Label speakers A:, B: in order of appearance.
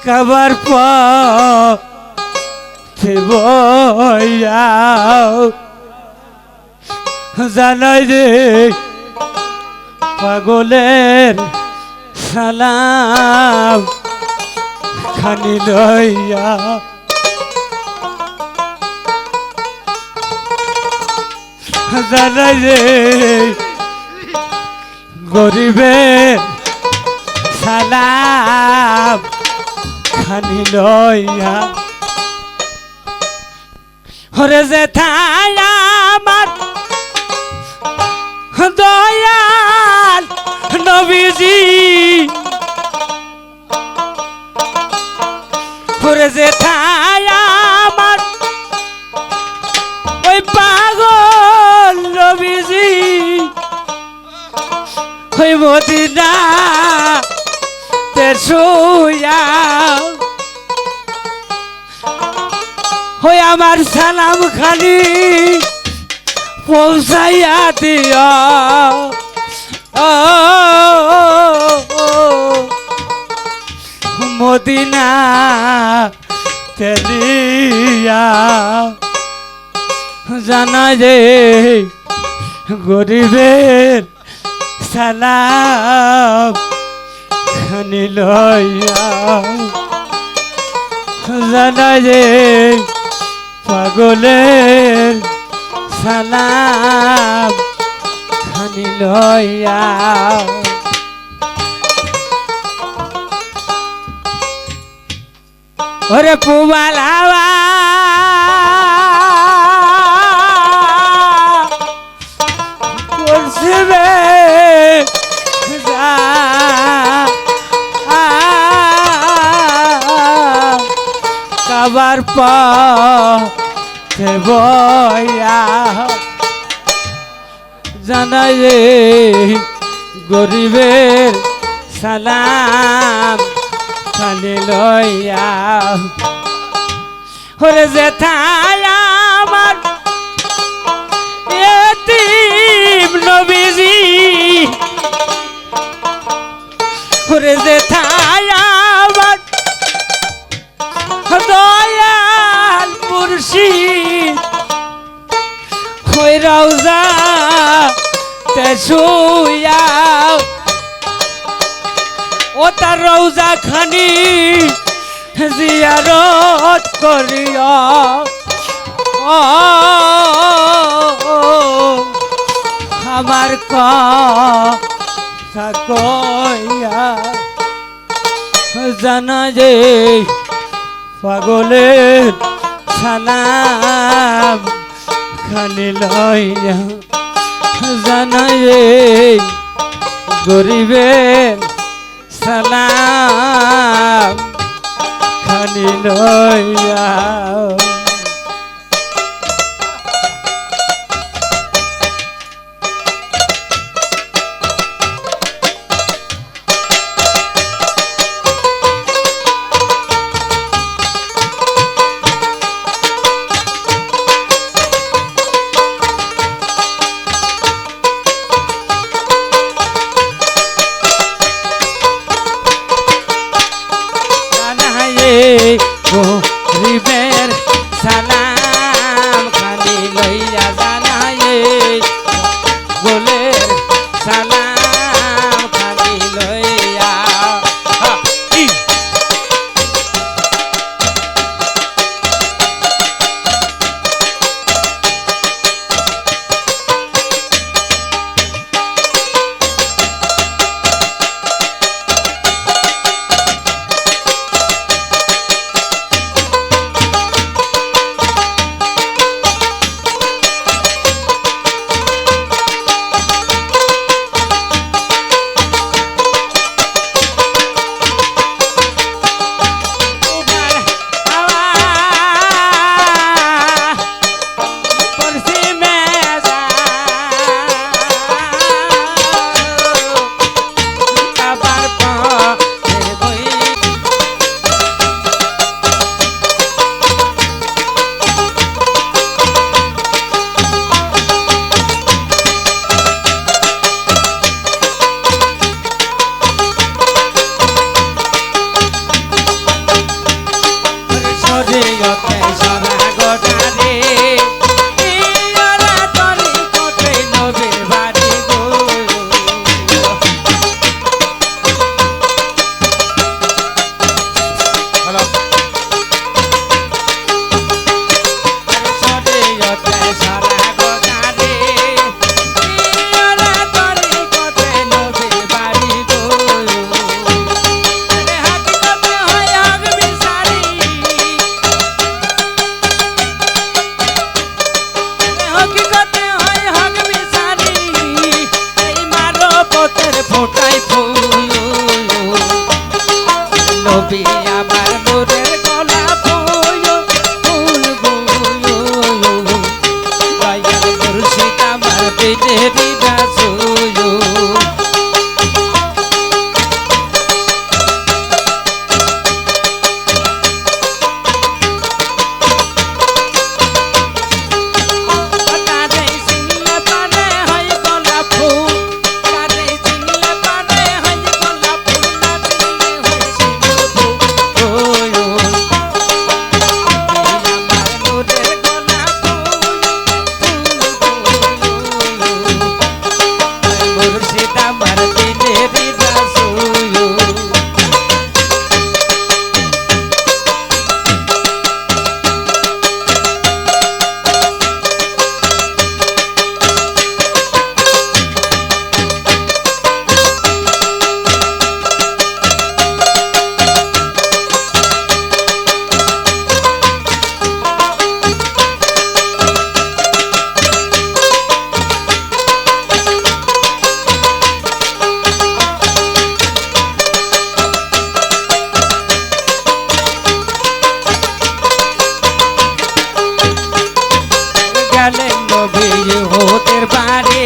A: কাবার পথে বইয়াও জানাই রে পাগলের সালাম খানি লইয়া জানাই রে গরিবের সালাম খানি লইয়া হরে জেঠাই আমার দয়াল নবীজি হরে জেঠাই আমার ওই পাগল নবীজি ওই মদিনা তে শুয়া ওই আমার সালাম খালি পৌঁছাইয়া দিও মদিনা তেলিয়া জানা যে গরিবের সালাম খানি লইয়া জানা যে পাগলের সালাম খানি লইয়া ওরে পুবালাওয়া করছিবে কাবার পথে বইয়া জানাই রে গরিবের সালাম খালি লইয়া ওরে জেঠাই আমার এতিম নবীজি ওরে জেঠাই আমার দয়াল মুর্শিদ ওই রওজা তে শুয়া ও তার রওজা খানি জিয়ারত করিয়া আমার কথা কইয়া জানা যে পাগলের সালাম খালি লইয়া জানা যে গরিবের সালাম খালি লইয়া গরিবের দিনেরই রাসূল গেলেন নবী ওদের বাড়ি